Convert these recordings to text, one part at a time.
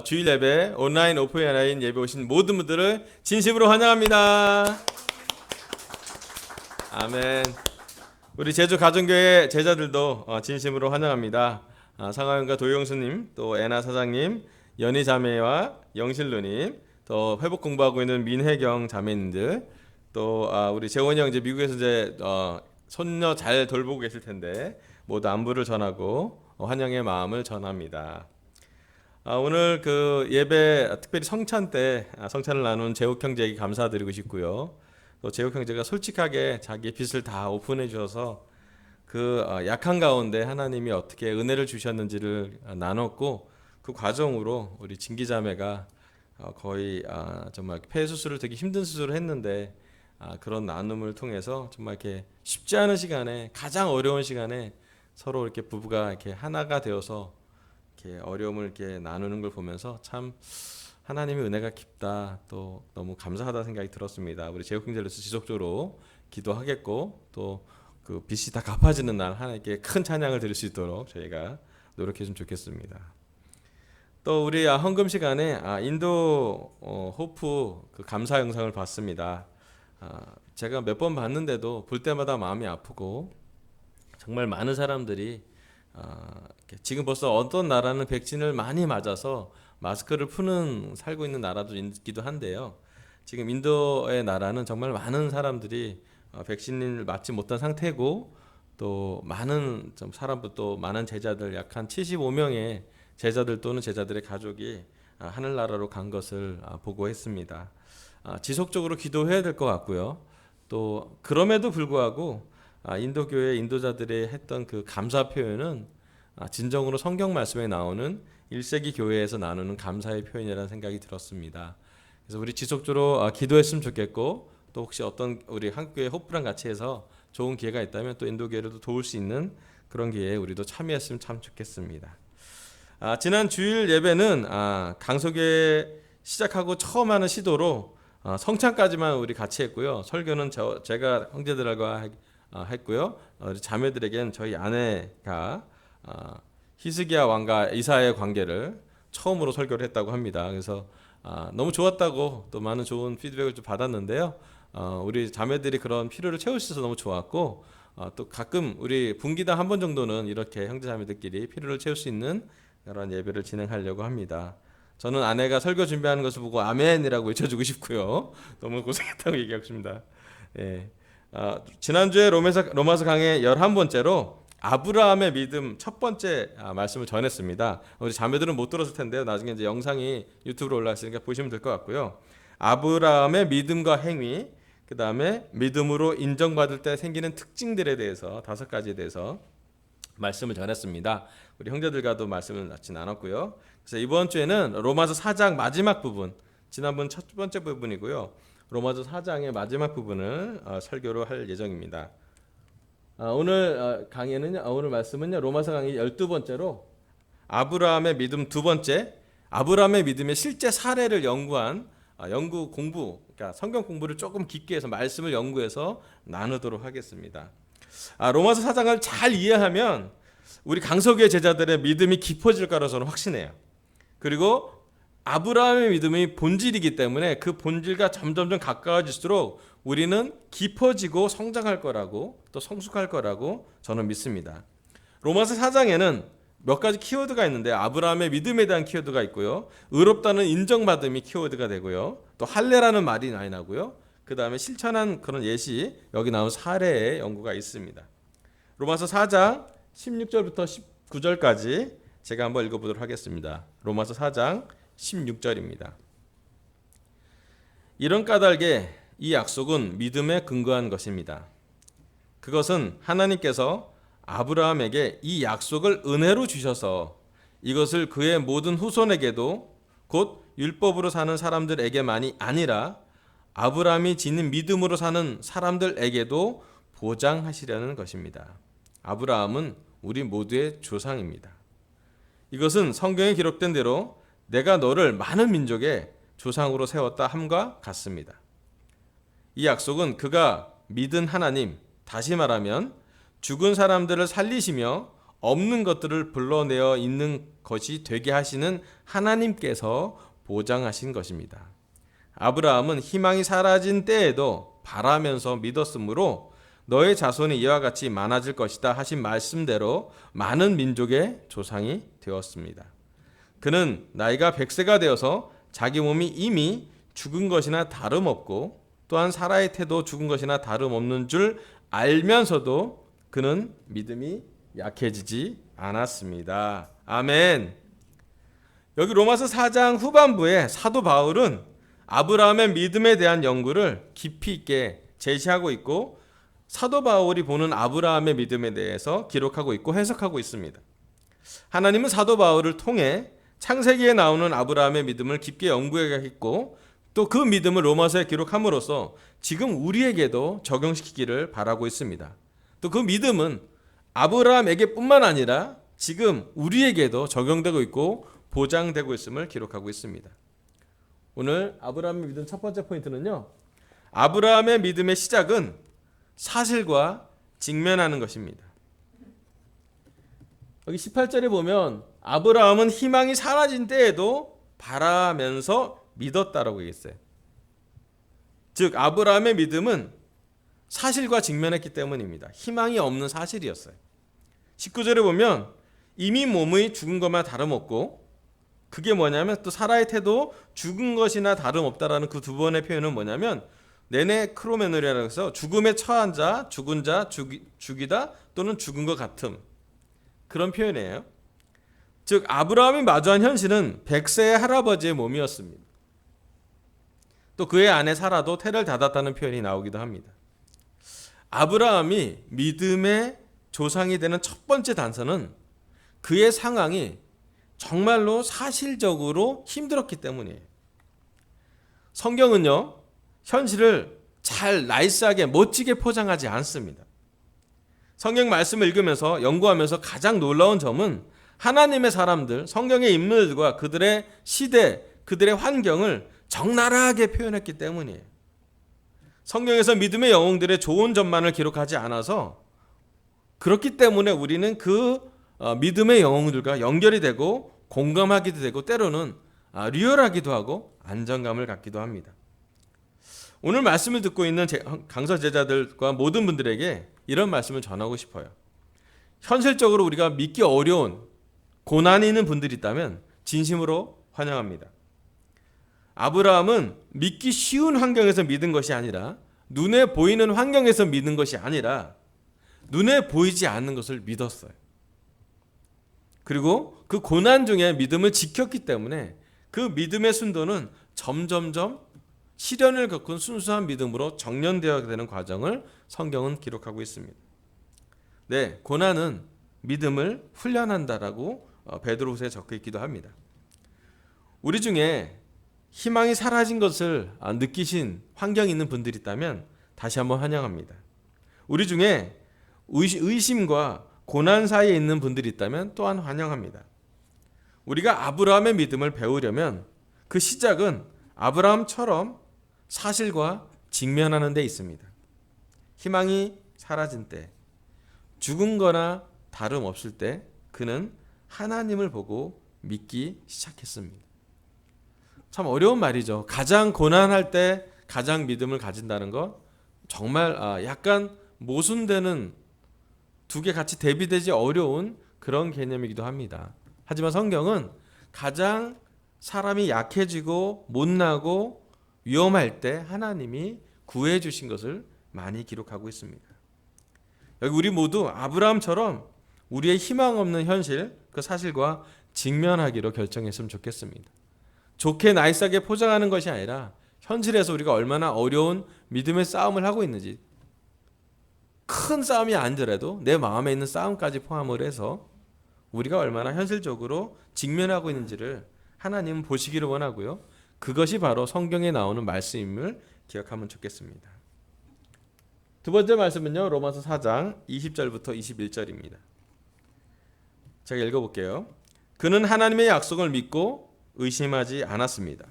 주일 예배, 온라인, 오프라인 예배 오신 모든 분들을 진심으로 환영합니다. 아멘. 우리 제주 가정교회 제자들도 진심으로 환영합니다. 상하윤과 도영수님, 또 애나 사장님, 연희 자매와 영실루님, 또 회복 공부하고 있는 민혜경 자매님들, 또 우리 재원이 형 이제 미국에서 이제 손녀 잘 돌보고 계실 텐데 모두 안부를 전하고 환영의 마음을 전합니다. 오늘 그 예배 특별히 성찬 때 성찬을 나눈 재욱 형제에게 감사드리고 싶고요. 또 재욱 형제가 솔직하게 자기 빚을 다 오픈해 주셔서 그 약한 가운데 하나님이 어떻게 은혜를 주셨는지를 나눴고, 그 과정으로 우리 진기자매가 거의 정말 폐 수술을 되게 힘든 수술을 했는데 그런 나눔을 통해서 정말 이렇게 쉽지 않은 시간에, 가장 어려운 시간에 서로 이렇게 부부가 이렇게 하나가 되어서 이렇게 어려움을 이렇게 나누는 걸 보면서 참 하나님의 은혜가 깊다, 또 너무 감사하다 생각이 들었습니다. 우리 제국 형제로서 지속적으로 기도하겠고, 또 그 빚이 다 갚아지는 날 하나님께 큰 찬양을 드릴 수 있도록 저희가 노력했으면 좋겠습니다. 또 우리 헌금 시간에 인도 호프 그 감사 영상을 봤습니다. 제가 몇 번 봤는데도 볼 때마다 마음이 아프고, 정말 많은 사람들이 지금 벌써 어떤 나라는 백신을 많이 맞아서 마스크를 살고 있는 나라도 있기도 한데요. 지금 인도의 나라는 정말 많은 사람들이 백신을 맞지 못한 상태고, 또 많은 사람들, 또 많은 제자들, 약 한 75명의 제자들 또는 제자들의 가족이 하늘나라로 간 것을 보고했습니다. 지속적으로 기도해야 될 것 같고요. 또 그럼에도 불구하고 인도교회 인도자들이 했던 그 감사 표현은 진정으로 성경 말씀에 나오는 1세기 교회에서 나누는 감사의 표현이라는 생각이 들었습니다. 그래서 우리 지속적으로 기도했으면 좋겠고, 또 혹시 어떤 우리 한국교회 호프랑 같이 해서 좋은 기회가 있다면 또 인도교회를 도울 수 있는 그런 기회에 우리도 참여했으면 참 좋겠습니다. 지난 주일 예배는 강석교회 시작하고 처음 하는 시도로 성찬까지만 우리 같이 했고요. 설교는 제가 형제들과 했고요. 자매들에겐 저희 아내가 히스기야 왕과 이사야의 관계를 처음으로 설교를 했다고 합니다. 그래서 너무 좋았다고 또 많은 좋은 피드백을 좀 받았는데요. 우리 자매들이 그런 필요를 채우셔서 너무 좋았고, 또 가끔 우리 분기당 한 번 정도는 이렇게 형제 자매들끼리 필요를 채울 수 있는 그런 예배를 진행하려고 합니다. 저는 아내가 설교 준비하는 것을 보고 아멘이라고 외쳐주고 싶고요. 너무 고생했다고 얘기하고 싶습니다. 예. 지난주에 로마서 강의 11번째로 아브라함의 믿음 첫 번째 말씀을 전했습니다. 우리 자매들은 못 들었을 텐데요. 나중에 이제 영상이 유튜브로 올라왔으니까 보시면 될 것 같고요. 아브라함의 믿음과 행위, 그 다음에 믿음으로 인정받을 때 생기는 특징들에 대해서 5가지에 대해서 말씀을 전했습니다. 우리 형제들과도 말씀을 같이 나눴고요. 그래서 이번 주에는 로마서 4장 마지막 부분, 지난번 첫 번째 부분이고요. 로마서 4장의 마지막 부분을 설교로 할 예정입니다. 오늘 강의는 오늘 말씀은요, 로마서 강의 12번째로 아브라함의 믿음 두 번째, 아브라함의 믿음의 실제 사례를 연구한 연구 공부, 그러니까 성경 공부를 조금 깊게 해서 말씀을 연구해서 나누도록 하겠습니다. 로마서 4장을 잘 이해하면 우리 강석의 제자들의 믿음이 깊어질 거라고 저는 확신해요. 그리고 아브라함의 믿음이 본질이기 때문에 그 본질과 점점점 가까워질수록 우리는 깊어지고 성장할 거라고, 또 성숙할 거라고 저는 믿습니다. 로마서 4장에는 몇 가지 키워드가 있는데, 아브라함의 믿음에 대한 키워드가 있고요, 의롭다는 인정받음이 키워드가 되고요, 또 할례라는 말이 많이 나고요, 그 다음에 실천한 그런 예시, 여기 나온 사례의 연구가 있습니다. 로마서 4장 16절부터 19절까지 제가 한번 읽어보도록 하겠습니다. 로마서 4장 16절입니다. 이런 까닭에 이 약속은 믿음에 근거한 것입니다. 그것은 하나님께서 아브라함에게 이 약속을 은혜로 주셔서 이것을 그의 모든 후손에게도, 곧 율법으로 사는 사람들에게만이 아니라 아브라함이 지닌 믿음으로 사는 사람들에게도 보장하시려는 것입니다. 아브라함은 우리 모두의 조상입니다. 이것은 성경에 기록된 대로 내가 너를 많은 민족의 조상으로 세웠다 함과 같습니다. 이 약속은 그가 믿은 하나님, 다시 말하면 죽은 사람들을 살리시며 없는 것들을 불러내어 있는 것이 되게 하시는 하나님께서 보장하신 것입니다. 아브라함은 희망이 사라진 때에도 바라면서 믿었으므로 너의 자손이 이와 같이 많아질 것이다 하신 말씀대로 많은 민족의 조상이 되었습니다. 그는 나이가 100세가 되어서 자기 몸이 이미 죽은 것이나 다름없고 또한 사라의 태도 죽은 것이나 다름없는 줄 알면서도 그는 믿음이 약해지지 않았습니다. 아멘. 여기 로마서 4장 후반부에 사도 바울은 아브라함의 믿음에 대한 연구를 깊이 있게 제시하고 있고 사도 바울이 보는 아브라함의 믿음에 대해서 기록하고 있고 해석하고 있습니다. 하나님은 사도 바울을 통해 창세기에 나오는 아브라함의 믿음을 깊게 연구했고 또 그 믿음을 로마서에 기록함으로써 지금 우리에게도 적용시키기를 바라고 있습니다. 또 그 믿음은 아브라함에게 뿐만 아니라 지금 우리에게도 적용되고 있고 보장되고 있음을 기록하고 있습니다. 오늘 아브라함의 믿음 첫 번째 포인트는요. 아브라함의 믿음의 시작은 사실과 직면하는 것입니다. 여기 18절에 보면 아브라함은 희망이 사라진 때에도 바라면서 믿었다라고 얘기했어요. 즉 아브라함의 믿음은 사실과 직면했기 때문입니다. 희망이 없는 사실이었어요. 19절에 보면 이미 몸의 죽은 것만 다름없고 그게 뭐냐면 또 사라의 태도 죽은 것이나 다름없다라는 그 두 번의 표현은 뭐냐면 네네 크로메노리아라고 해서 죽음에 처한 자, 죽은 자, 죽이다 또는 죽은 것 같음 그런 표현이에요. 즉 아브라함이 마주한 현실은 100세의 할아버지의 몸이었습니다. 또 그의 아내 사라도 태를 닫았다는 표현이 나오기도 합니다. 아브라함이 믿음의 조상이 되는 첫 번째 단서는 그의 상황이 정말로 사실적으로 힘들었기 때문이에요. 성경은요, 현실을 잘 나이스하게 멋지게 포장하지 않습니다. 성경 말씀을 읽으면서 연구하면서 가장 놀라운 점은 하나님의 사람들, 성경의 인물들과 그들의 시대, 그들의 환경을 적나라하게 표현했기 때문이에요. 성경에서 믿음의 영웅들의 좋은 점만을 기록하지 않아서 그렇기 때문에 우리는 그 믿음의 영웅들과 연결이 되고 공감하기도 되고 때로는 리얼하기도 하고 안정감을 갖기도 합니다. 오늘 말씀을 듣고 있는 강서 제자들과 모든 분들에게 이런 말씀을 전하고 싶어요. 현실적으로 우리가 믿기 어려운 고난이 있는 분들이 있다면 진심으로 환영합니다. 아브라함은 믿기 쉬운 환경에서 믿은 것이 아니라 눈에 보이는 환경에서 믿는 것이 아니라 눈에 보이지 않는 것을 믿었어요. 그리고 그 고난 중에 믿음을 지켰기 때문에 그 믿음의 순도는 점점점 시련을 겪은 순수한 믿음으로 정련되어야 되는 과정을 성경은 기록하고 있습니다. 네, 고난은 믿음을 훈련한다라고 베드로후서에 적혀 있기도 합니다. 우리 중에 희망이 사라진 것을 느끼신 환경이 있는 분들이 있다면 다시 한번 환영합니다. 우리 중에 의심과 고난 사이에 있는 분들이 있다면 또한 환영합니다. 우리가 아브라함의 믿음을 배우려면 그 시작은 아브라함처럼 사실과 직면하는 데 있습니다. 희망이 사라진 때, 죽은 거나 다름없을 때 그는 하나님을 보고 믿기 시작했습니다. 참 어려운 말이죠. 가장 고난할 때 가장 믿음을 가진다는 것 정말 약간 모순되는 두 개 같이 대비되지 어려운 그런 개념이기도 합니다. 하지만 성경은 가장 사람이 약해지고 못나고 위험할 때 하나님이 구해 주신 것을 많이 기록하고 있습니다. 여기 우리 모두 아브라함처럼 우리의 희망 없는 현실, 그 사실과 직면하기로 결정했으면 좋겠습니다. 좋게 나이스하게 포장하는 것이 아니라 현실에서 우리가 얼마나 어려운 믿음의 싸움을 하고 있는지, 큰 싸움이 아니더라도 내 마음에 있는 싸움까지 포함을 해서 우리가 얼마나 현실적으로 직면하고 있는지를 하나님은 보시기를 원하고요. 그것이 바로 성경에 나오는 말씀임을 기억하면 좋겠습니다. 두 번째 말씀은요, 로마서 4장 20절부터 21절입니다. 제가 읽어볼게요. 그는 하나님의 약속을 믿고 의심하지 않았습니다.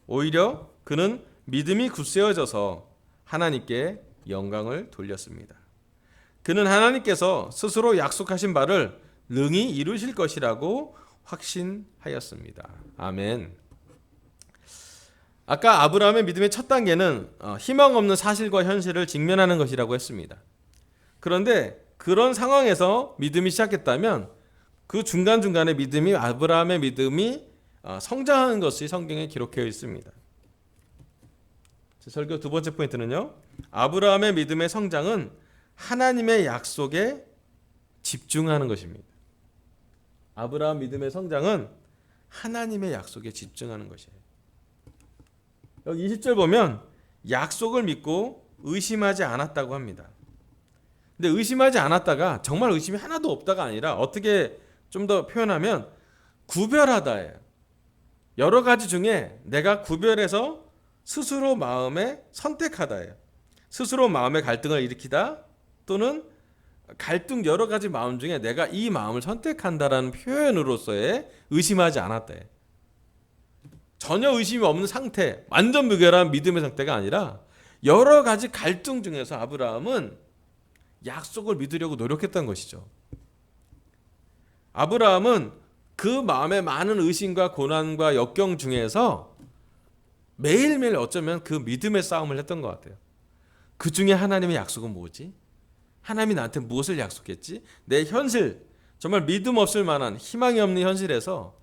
오히려 그는 믿음이 굳세어져서 하나님께 영광을 돌렸습니다. 그는 하나님께서 스스로 약속하신 바를 능히 이루실 것이라고 확신하였습니다. 아멘. 아까 아브라함의 믿음의 첫 단계는 희망 없는 사실과 현실을 직면하는 것이라고 했습니다. 그런데 그런 상황에서 믿음이 시작했다면 그 중간중간에 아브라함의 믿음이 성장하는 것이 성경에 기록되어 있습니다. 설교 두 번째 포인트는요, 아브라함의 믿음의 성장은 하나님의 약속에 집중하는 것입니다. 아브라함 믿음의 성장은 하나님의 약속에 집중하는 것이에요. 여기 20절 보면 약속을 믿고 의심하지 않았다고 합니다. 근데 의심하지 않았다가 정말 의심이 하나도 없다가 아니라 어떻게 좀 더 표현하면 구별하다예요. 여러 가지 중에 내가 구별해서 스스로 마음에 선택하다예요. 스스로 마음의 갈등을 일으키다 또는 갈등 여러 가지 마음 중에 내가 이 마음을 선택한다라는 표현으로서의 의심하지 않았다예요. 전혀 의심이 없는 상태, 완전 무결한 믿음의 상태가 아니라 여러 가지 갈등 중에서 아브라함은 약속을 믿으려고 노력했던 것이죠. 아브라함은 그 마음의 많은 의심과 고난과 역경 중에서 매일매일 어쩌면 그 믿음의 싸움을 했던 것 같아요. 그 중에 하나님의 약속은 뭐지? 하나님이 나한테 무엇을 약속했지? 내 현실, 정말 믿음 없을 만한 희망이 없는 현실에서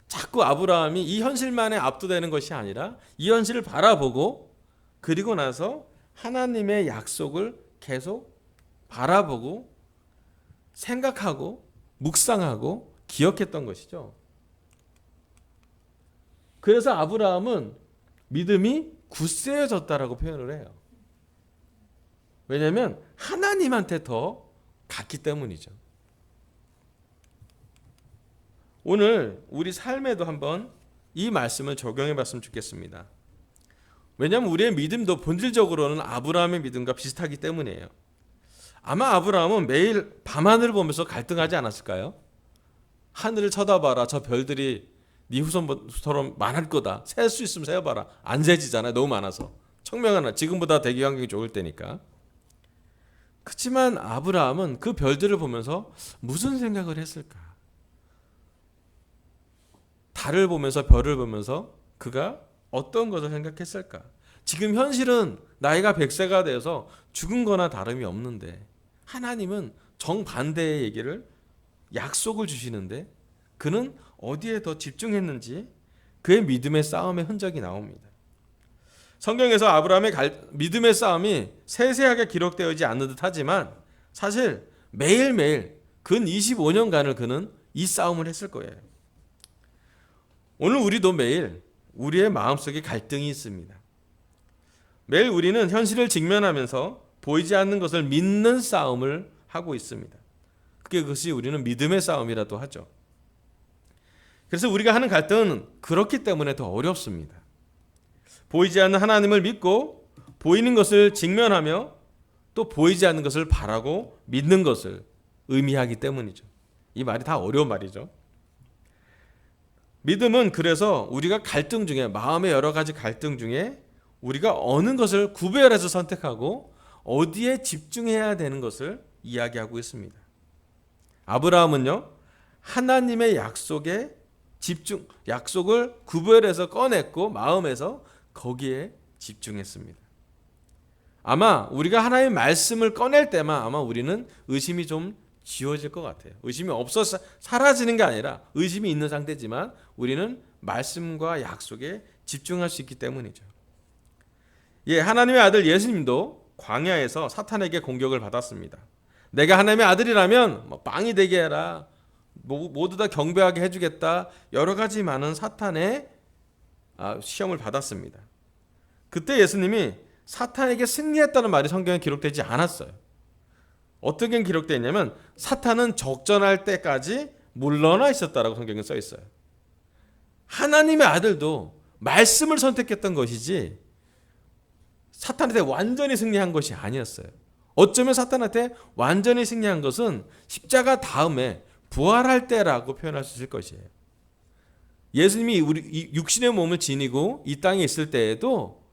자꾸 아브라함이 이 현실만에 압도되는 것이 아니라 이 현실을 바라보고 그리고 나서 하나님의 약속을 계속 바라보고 생각하고 묵상하고 기억했던 것이죠. 그래서 아브라함은 믿음이 굳세어졌다라고 표현을 해요. 왜냐하면 하나님한테 더 갔기 때문이죠. 오늘 우리 삶에도 한번 이 말씀을 적용해 봤으면 좋겠습니다. 왜냐하면 우리의 믿음도 본질적으로는 아브라함의 믿음과 비슷하기 때문이에요. 아마 아브라함은 매일 밤하늘을 보면서 갈등하지 않았을까요? 하늘을 쳐다봐라, 저 별들이 네 후손처럼 많을 거다. 셀 수 있으면 세어봐라. 안 세지잖아요, 너무 많아서. 청명하나, 지금보다 대기 환경이 좋을 때니까. 그렇지만 아브라함은 그 별들을 보면서 무슨 생각을 했을까? 달을 보면서 별을 보면서 그가 어떤 것을 생각했을까? 지금 현실은 나이가 100세가 되어서 죽은 거나 다름이 없는데 하나님은 정반대의 얘기를 약속을 주시는데 그는 어디에 더 집중했는지 그의 믿음의 싸움의 흔적이 나옵니다. 성경에서 아브라함의 믿음의 싸움이 세세하게 기록되어 있지 않는 듯 하지만 사실 매일매일 근 25년간을 그는 이 싸움을 했을 거예요. 오늘 우리도 매일 우리의 마음속에 갈등이 있습니다. 매일 우리는 현실을 직면하면서 보이지 않는 것을 믿는 싸움을 하고 있습니다. 그것이 우리는 믿음의 싸움이라도 하죠. 그래서 우리가 하는 갈등은 그렇기 때문에 더 어렵습니다. 보이지 않는 하나님을 믿고 보이는 것을 직면하며 또 보이지 않는 것을 바라고 믿는 것을 의미하기 때문이죠. 이 말이 다 어려운 말이죠. 믿음은 그래서 우리가 갈등 중에 마음의 여러 가지 갈등 중에 우리가 어느 것을 구별해서 선택하고 어디에 집중해야 되는 것을 이야기하고 있습니다. 아브라함은요, 하나님의 약속에 약속을 구별해서 꺼냈고 마음에서 거기에 집중했습니다. 아마 우리가 하나님의 말씀을 꺼낼 때만 아마 우리는 의심이 좀 지워질 것 같아요. 의심이 없어서 사라지는 게 아니라 의심이 있는 상태지만 우리는 말씀과 약속에 집중할 수 있기 때문이죠. 하나님의 아들 예수님도 광야에서 사탄에게 공격을 받았습니다. 내가 하나님의 아들이라면 빵이 되게 해라. 모두 다 경배하게 해주겠다. 여러 가지 많은 사탄의 시험을 받았습니다. 그때 예수님이 사탄에게 승리했다는 말이 성경에 기록되지 않았어요. 어떻게 기록되어 있냐면 사탄은 적전할 때까지 물러나 있었다라고 성경에 써 있어요. 하나님의 아들도 말씀을 선택했던 것이지 사탄한테 완전히 승리한 것이 아니었어요. 어쩌면 사탄한테 완전히 승리한 것은 십자가 다음에 부활할 때라고 표현할 수 있을 것이에요. 예수님이 우리 육신의 몸을 지니고 이 땅에 있을 때에도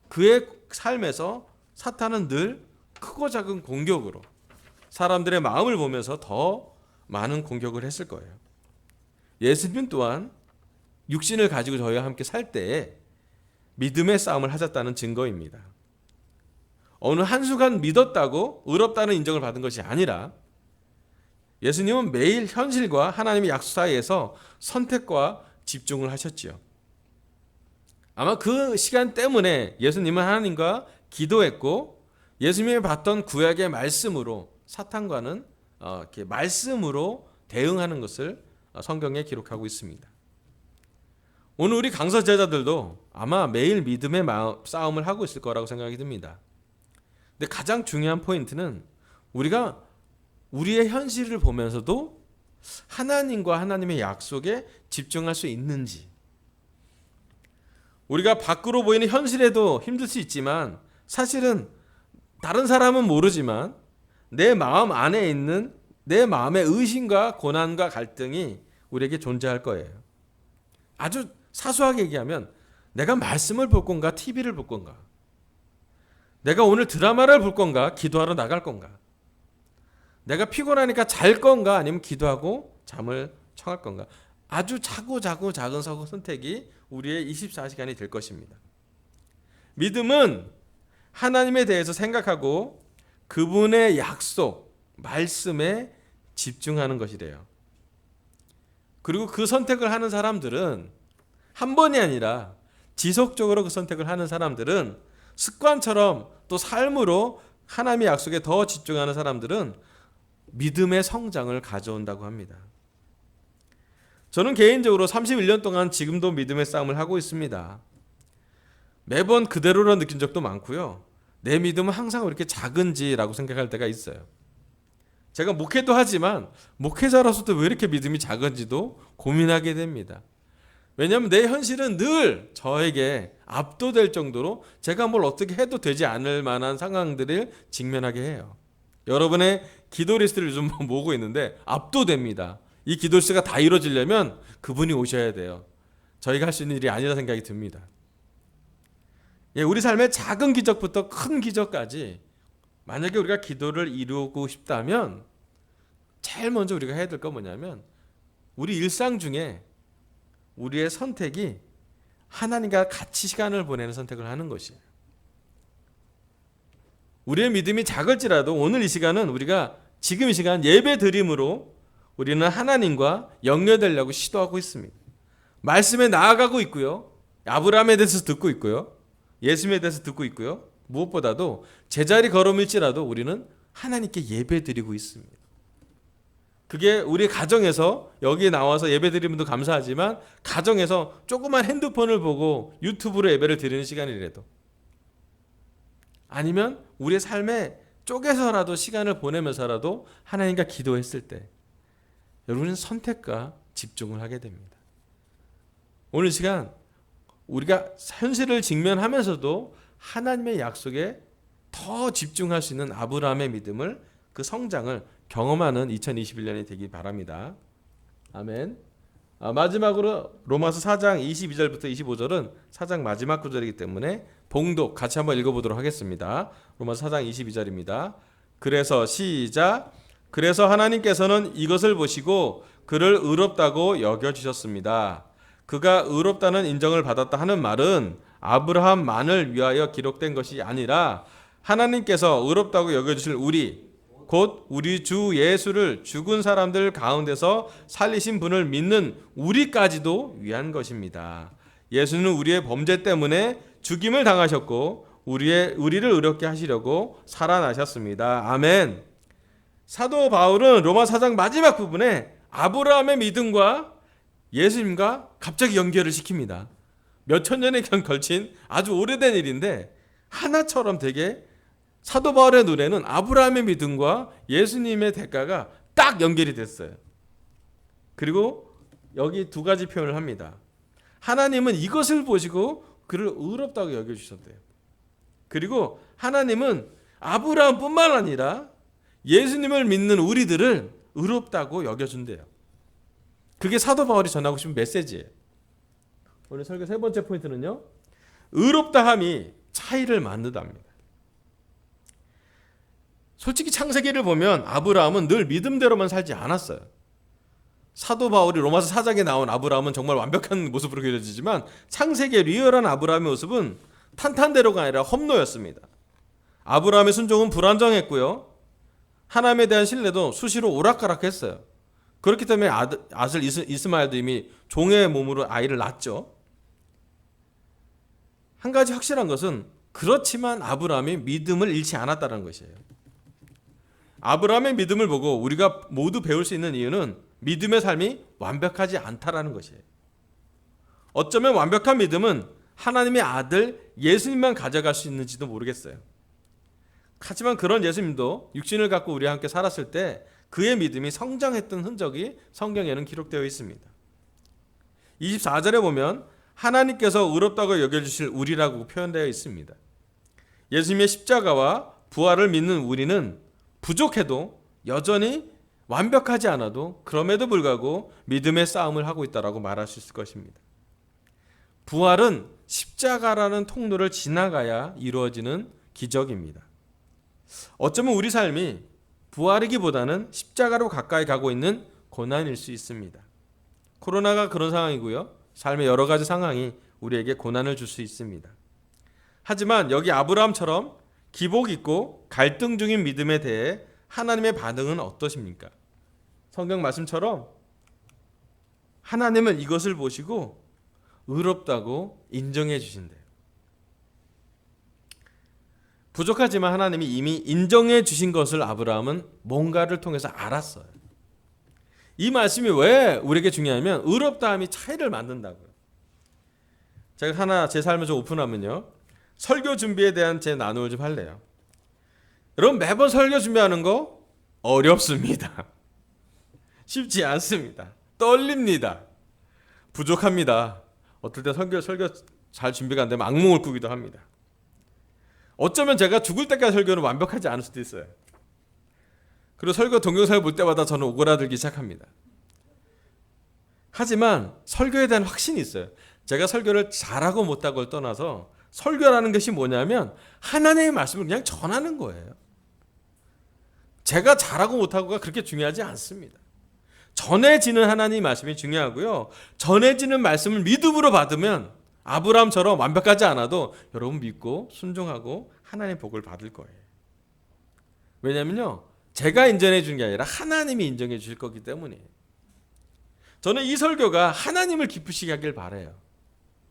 그의 삶에서 사탄은 늘 크고 작은 공격으로 사람들의 마음을 보면서 더 많은 공격을 했을 거예요. 예수님 또한 육신을 가지고 저희와 함께 살 때에 믿음의 싸움을 하셨다는 증거입니다. 어느 한순간 믿었다고 의롭다는 인정을 받은 것이 아니라 예수님은 매일 현실과 하나님의 약속 사이에서 선택과 집중을 하셨지요. 아마 그 시간 때문에 예수님은 하나님과 기도했고 예수님이 받던 구약의 말씀으로 사탄과는 이렇게 말씀으로 대응하는 것을 성경에 기록하고 있습니다. 오늘 우리 강서 제자들도 아마 매일 믿음의 싸움을 하고 있을 거라고 생각이 듭니다. 근데 가장 중요한 포인트는 우리가 우리의 현실을 보면서도 하나님과 하나님의 약속에 집중할 수 있는지. 우리가 밖으로 보이는 현실에도 힘들 수 있지만 사실은 다른 사람은 모르지만 내 마음 안에 있는 내 마음의 의심과 고난과 갈등이 우리에게 존재할 거예요. 아주 사소하게 얘기하면 내가 말씀을 볼 건가 TV를 볼 건가, 내가 오늘 드라마를 볼 건가 기도하러 나갈 건가, 내가 피곤하니까 잘 건가 아니면 기도하고 잠을 청할 건가. 아주 작고 작은 선택이 우리의 24시간이 될 것입니다. 믿음은 하나님에 대해서 생각하고 그분의 약속, 말씀에 집중하는 것이래요. 그리고 그 선택을 하는 사람들은 한 번이 아니라 지속적으로 그 선택을 하는 사람들은 습관처럼 또 삶으로 하나님의 약속에 더 집중하는 사람들은 믿음의 성장을 가져온다고 합니다. 저는 개인적으로 31년 동안 지금도 믿음의 싸움을 하고 있습니다. 매번 그대로라 느낀 적도 많고요. 내 믿음은 항상 이렇게 작은지라고 생각할 때가 있어요. 제가 목회도 하지만 목회자로서도 왜 이렇게 믿음이 작은지도 고민하게 됩니다. 왜냐하면 내 현실은 늘 저에게 압도될 정도로 제가 뭘 어떻게 해도 되지 않을 만한 상황들을 직면하게 해요. 여러분의 기도 리스트를 요즘 모으고 있는데 압도됩니다. 이 기도 리스트가 다 이루어지려면 그분이 오셔야 돼요. 저희가 할 수 있는 일이 아니라 생각이 듭니다. 우리 삶의 작은 기적부터 큰 기적까지 만약에 우리가 기도를 이루고 싶다면 제일 먼저 우리가 해야 될 건 뭐냐면 우리 일상 중에 우리의 선택이 하나님과 같이 시간을 보내는 선택을 하는 것이에요. 우리의 믿음이 작을지라도 오늘 이 시간은 우리가 지금 이 시간 예배 드림으로 우리는 하나님과 연결되려고 시도하고 있습니다. 말씀에 나아가고 있고요. 아브라함에 대해서 듣고 있고요. 예수님에 대해서 듣고 있고요. 무엇보다도 제자리 걸음일지라도 우리는 하나님께 예배 드리고 있습니다. 그게 우리 가정에서 여기에 나와서 예배 드리면 감사하지만 가정에서 조그만 핸드폰을 보고 유튜브로 예배를 드리는 시간이라도 아니면 우리의 삶에 쪼개서라도 시간을 보내면서라도 하나님과 기도했을 때 여러분은 선택과 집중을 하게 됩니다. 오늘 시간 우리가 현실을 직면하면서도 하나님의 약속에 더 집중할 수 있는 아브라함의 믿음을 그 성장을 경험하는 2021년이 되기 바랍니다. 아멘. 마지막으로 로마서 4장 22절부터 25절은 4장 마지막 구절이기 때문에 봉독 같이 한번 읽어보도록 하겠습니다. 로마서 4장 22절입니다. 그래서 시작. 그래서 하나님께서는 이것을 보시고 그를 의롭다고 여겨주셨습니다. 그가 의롭다는 인정을 받았다 하는 말은 아브라함만을 위하여 기록된 것이 아니라 하나님께서 의롭다고 여겨주실 우리 곧 우리 주 예수를 죽은 사람들 가운데서 살리신 분을 믿는 우리까지도 위한 것입니다. 예수는 우리의 범죄 때문에 죽임을 당하셨고 우리를 의롭게 하시려고 살아나셨습니다. 아멘. 사도 바울은 로마 4장 마지막 부분에 아브라함의 믿음과 예수님과 갑자기 연결을 시킵니다. 몇천 년에 걸친 아주 오래된 일인데 하나처럼 되게 사도 바울의 눈에는 아브라함의 믿음과 예수님의 대가가 딱 연결이 됐어요. 그리고 여기 두 가지 표현을 합니다. 하나님은 이것을 보시고 그를 의롭다고 여겨주셨대요. 그리고 하나님은 아브라함뿐만 아니라 예수님을 믿는 우리들을 의롭다고 여겨준대요. 그게 사도 바울이 전하고 싶은 메시지예요. 오늘 설교 세 번째 포인트는요. 의롭다함이 차이를 만든답니다. 솔직히 창세기를 보면 아브라함은 늘 믿음대로만 살지 않았어요. 사도 바울이 로마서 4장에 나온 아브라함은 정말 완벽한 모습으로 그려지지만 창세기의 리얼한 아브라함의 모습은 탄탄대로가 아니라 험로였습니다. 아브라함의 순종은 불안정했고요. 하나님에 대한 신뢰도 수시로 오락가락했어요. 그렇기 때문에 아들 이스마엘도 이미 종의 몸으로 아이를 낳았죠. 한 가지 확실한 것은 그렇지만 아브라함이 믿음을 잃지 않았다는 것이에요. 아브라함의 믿음을 보고 우리가 모두 배울 수 있는 이유는 믿음의 삶이 완벽하지 않다라는 것이에요. 어쩌면 완벽한 믿음은 하나님의 아들 예수님만 가져갈 수 있는지도 모르겠어요. 하지만 그런 예수님도 육신을 갖고 우리와 함께 살았을 때 그의 믿음이 성장했던 흔적이 성경에는 기록되어 있습니다. 24절에 보면 하나님께서 의롭다고 여겨주실 우리라고 표현되어 있습니다. 예수님의 십자가와 부활을 믿는 우리는 부족해도 여전히 완벽하지 않아도 그럼에도 불구하고 믿음의 싸움을 하고 있다고 말할 수 있을 것입니다. 부활은 십자가라는 통로를 지나가야 이루어지는 기적입니다. 어쩌면 우리 삶이 부활이기보다는 십자가로 가까이 가고 있는 고난일 수 있습니다. 코로나가 그런 상황이고요. 삶의 여러 가지 상황이 우리에게 고난을 줄 수 있습니다. 하지만 여기 아브라함처럼 기복 있고 갈등 중인 믿음에 대해 하나님의 반응은 어떠십니까? 성경 말씀처럼 하나님은 이것을 보시고 의롭다고 인정해 주신대요. 부족하지만 하나님이 이미 인정해 주신 것을 아브라함은 뭔가를 통해서 알았어요. 이 말씀이 왜 우리에게 중요하면 의롭다함이 차이를 만든다고요. 제가 하나 제 삶을 좀 오픈하면요. 설교 준비에 대한 제 나눔을 좀 할래요. 여러분 매번 설교 준비하는 거 어렵습니다. 쉽지 않습니다. 떨립니다. 부족합니다. 어떨 때 설교 잘 준비가 안 되면 악몽을 꾸기도 합니다. 어쩌면 제가 죽을 때까지 설교는 완벽하지 않을 수도 있어요. 그리고 설교 동영상을 볼 때마다 저는 오그라들기 시작합니다. 하지만 설교에 대한 확신이 있어요. 제가 설교를 잘하고 못하고를 떠나서 설교라는 것이 뭐냐면 하나님의 말씀을 그냥 전하는 거예요. 제가 잘하고 못하고가 그렇게 중요하지 않습니다. 전해지는 하나님의 말씀이 중요하고요. 전해지는 말씀을 믿음으로 받으면 아브라함처럼 완벽하지 않아도 여러분 믿고 순종하고 하나님의 복을 받을 거예요. 왜냐면요. 제가 인정해 주는 게 아니라 하나님이 인정해 주실 거기 때문이에요. 저는 이 설교가 하나님을 기쁘시게 하길 바라요.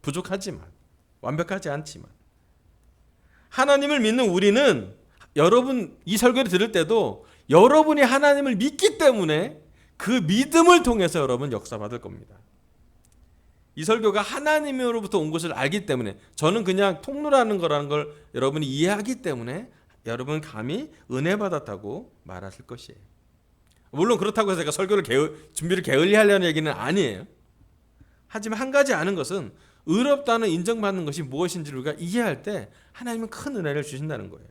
부족하지만 완벽하지 않지만 하나님을 믿는 우리는 여러분 이 설교를 들을 때도 여러분이 하나님을 믿기 때문에 그 믿음을 통해서 여러분 역사받을 겁니다. 이 설교가 하나님으로부터 온 것을 알기 때문에 저는 그냥 통로라는 거라는 걸 여러분이 이해하기 때문에 여러분 감히 은혜 받았다고 말하실 것이에요. 물론 그렇다고 해서 제가 설교를 준비를 게을리하려는 얘기는 아니에요. 하지만 한 가지 아는 것은 의롭다는 인정받는 것이 무엇인지를 우리가 이해할 때 하나님은 큰 은혜를 주신다는 거예요.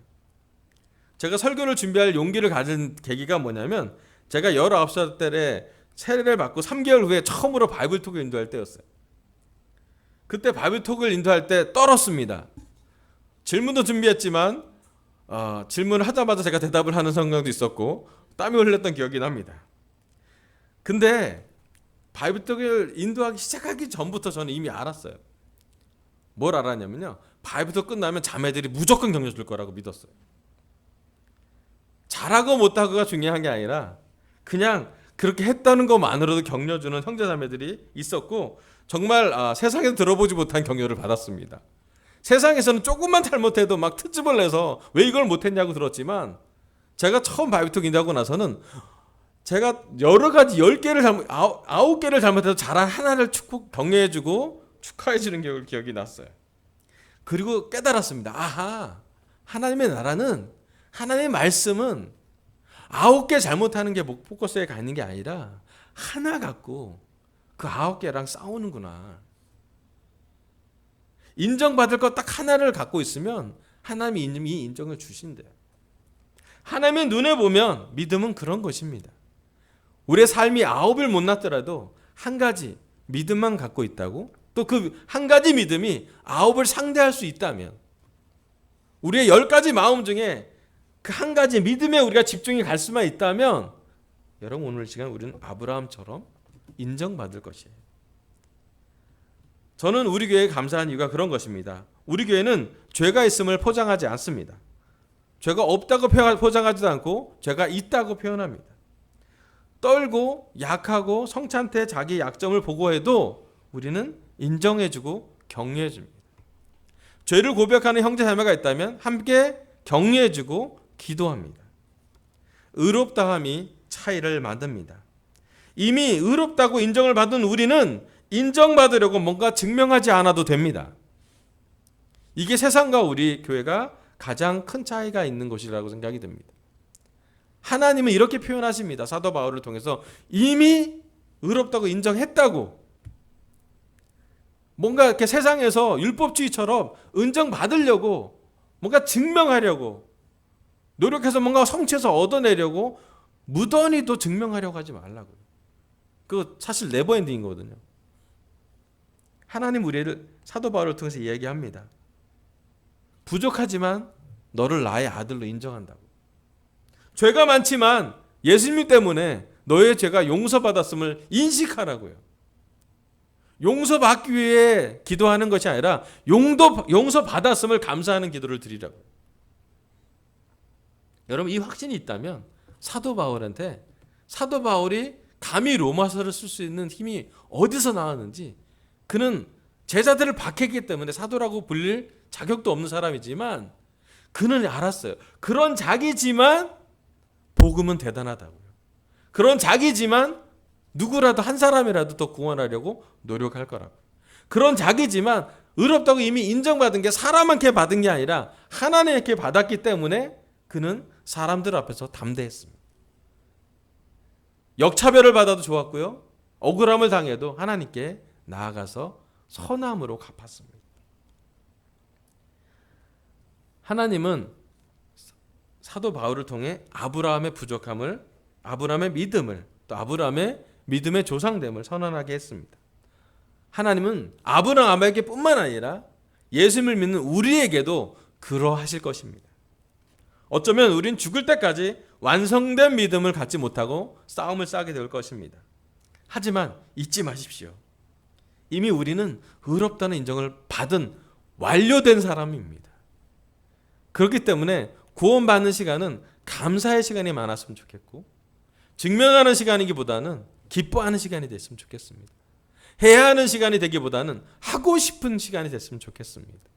제가 설교를 준비할 용기를 가진 계기가 뭐냐면 제가 19살 때 세례를 받고 3개월 후에 처음으로 바이블톡을 인도할 때였어요. 그때 바이블톡을 인도할 때 떨었습니다. 질문도 준비했지만 질문을 하자마자 제가 대답을 하는 성경도 있었고 땀이 흘렸던 기억이 납니다. 근데 바이블톡을 인도하기 시작하기 전부터 저는 이미 알았어요. 뭘 알았냐면요. 바이블톡 끝나면 자매들이 무조건 격려 줄 거라고 믿었어요. 잘하고 못하고가 중요한 게 아니라 그냥 그렇게 했다는 것만으로도 격려주는 형제자매들이 있었고 정말 세상에서 들어보지 못한 격려를 받았습니다. 세상에서는 조금만 잘못해도 막 트집을 내서 왜 이걸 못했냐고 들었지만 제가 처음 바이블톡 인도하고 나서는 제가 여러 가지 10개를 9개를 잘못해서 잘한 하나를 격려해주고 축하해주는 기억이 났어요. 그리고 깨달았습니다. 아하, 하나님의 나라는 하나님의 말씀은 9개 잘못하는 게 포커스에 가 있는 게 아니라 하나 갖고 그 9개랑 싸우는구나. 인정받을 것 딱 하나를 갖고 있으면 하나님이 이미 인정을 주신대요. 하나님의 눈에 보면 믿음은 그런 것입니다. 우리의 삶이 9을 못 났더라도 한 가지 믿음만 갖고 있다고 또 그 한 가지 믿음이 9을 상대할 수 있다면 우리의 10가지 마음 중에 그 한 가지 믿음에 우리가 집중이 갈 수만 있다면 여러분 오늘 시간 우리는 아브라함처럼 인정받을 것이에요. 저는 우리 교회에 감사한 이유가 그런 것입니다. 우리 교회는 죄가 있음을 포장하지 않습니다. 죄가 없다고 포장하지도 않고 죄가 있다고 표현합니다. 떨고 약하고 성찬태 자기 약점을 보고해도 우리는 인정해주고 격려해줍니다. 죄를 고백하는 형제 자매가 있다면 함께 격려해주고 기도합니다. 의롭다함이 차이를 만듭니다. 이미 의롭다고 인정을 받은 우리는 인정받으려고 뭔가 증명하지 않아도 됩니다. 이게 세상과 우리 교회가 가장 큰 차이가 있는 것이라고 생각이 듭니다. 하나님은 이렇게 표현하십니다. 사도 바울을 통해서 이미 의롭다고 인정했다고. 뭔가 이렇게 세상에서 율법주의처럼 인정받으려고 뭔가 증명하려고 노력해서 뭔가 성취해서 얻어내려고 무던히도 증명하려고 하지 말라고요. 그거 사실 네버엔딩인 거거든요. 하나님 우리를 사도 바울을 통해서 이야기합니다. 부족하지만 너를 나의 아들로 인정한다고. 죄가 많지만 예수님 때문에 너의 죄가 용서받았음을 인식하라고요. 용서받기 위해 기도하는 것이 아니라 용서받았음을 감사하는 기도를 드리라고. 여러분 이 확신이 있다면 사도 바울이 감히 로마서를 쓸 수 있는 힘이 어디서 나왔는지, 그는 제자들을 박해했기 때문에 사도라고 불릴 자격도 없는 사람이지만 그는 알았어요. 그런 자기지만 복음은 대단하다고요. 그런 자기지만 누구라도 한 사람이라도 더 구원하려고 노력할 거라고. 그런 자기지만 의롭다고 이미 인정받은 게 사람한테 받은 게 아니라 하나님께 받았기 때문에 그는 사람들 앞에서 담대했습니다. 역차별을 받아도 좋았고요. 억울함을 당해도 하나님께 나아가서 선함으로 갚았습니다. 하나님은 사도 바울을 통해 아브라함의 부족함을, 아브라함의 믿음을, 또 아브라함의 믿음의 조상됨을 선언하게 했습니다. 하나님은 아브라함에게 뿐만 아니라 예수님을 믿는 우리에게도 그러하실 것입니다. 어쩌면 우린 죽을 때까지 완성된 믿음을 갖지 못하고 싸움을 싸게 될 것입니다. 하지만 잊지 마십시오. 이미 우리는 의롭다는 인정을 받은 완료된 사람입니다. 그렇기 때문에 구원받는 시간은 감사의 시간이 많았으면 좋겠고, 증명하는 시간이기보다는 기뻐하는 시간이 됐으면 좋겠습니다. 해야 하는 시간이 되기보다는 하고 싶은 시간이 됐으면 좋겠습니다.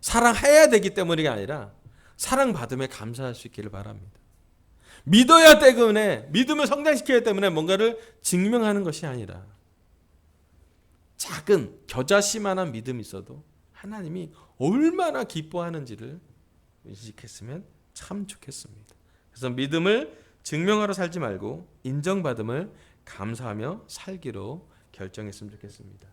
사랑해야 되기 때문이 아니라 사랑받음에 감사할 수 있기를 바랍니다. 믿어야 때문에, 믿음을 성장시켜야 때문에 뭔가를 증명하는 것이 아니라 작은 겨자씨만한 믿음이 있어도 하나님이 얼마나 기뻐하는지를 인식했으면 참 좋겠습니다. 그래서 믿음을 증명하러 살지 말고 인정받음을 감사하며 살기로 결정했으면 좋겠습니다.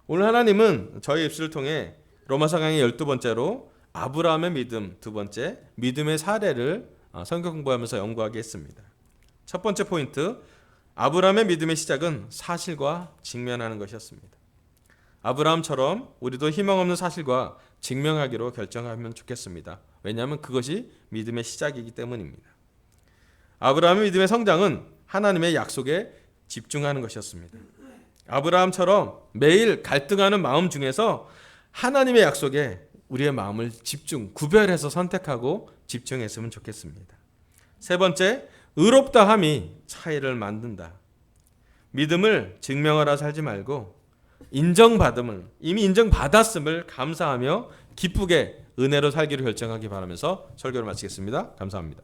오늘 하나님은 저희 입술을 통해 로마서 강의 12번째로 아브라함의 믿음, 두 번째 믿음의 사례를 성경 공부하면서 연구하게 했습니다. 첫 번째 포인트, 아브라함의 믿음의 시작은 사실과 직면하는 것이었습니다. 아브라함처럼 우리도 희망 없는 사실과 직면하기로 결정하면 좋겠습니다. 왜냐하면 그것이 믿음의 시작이기 때문입니다. 아브라함의 믿음의 성장은 하나님의 약속에 집중하는 것이었습니다. 아브라함처럼 매일 갈등하는 마음 중에서 하나님의 약속에 우리의 마음을 구별해서 선택하고 집중했으면 좋겠습니다. 세 번째, 의롭다함이 차이를 만든다. 믿음을 증명하라 살지 말고 이미 인정받았음을 감사하며 기쁘게 은혜로 살기로 결정하기 바라면서 설교를 마치겠습니다. 감사합니다.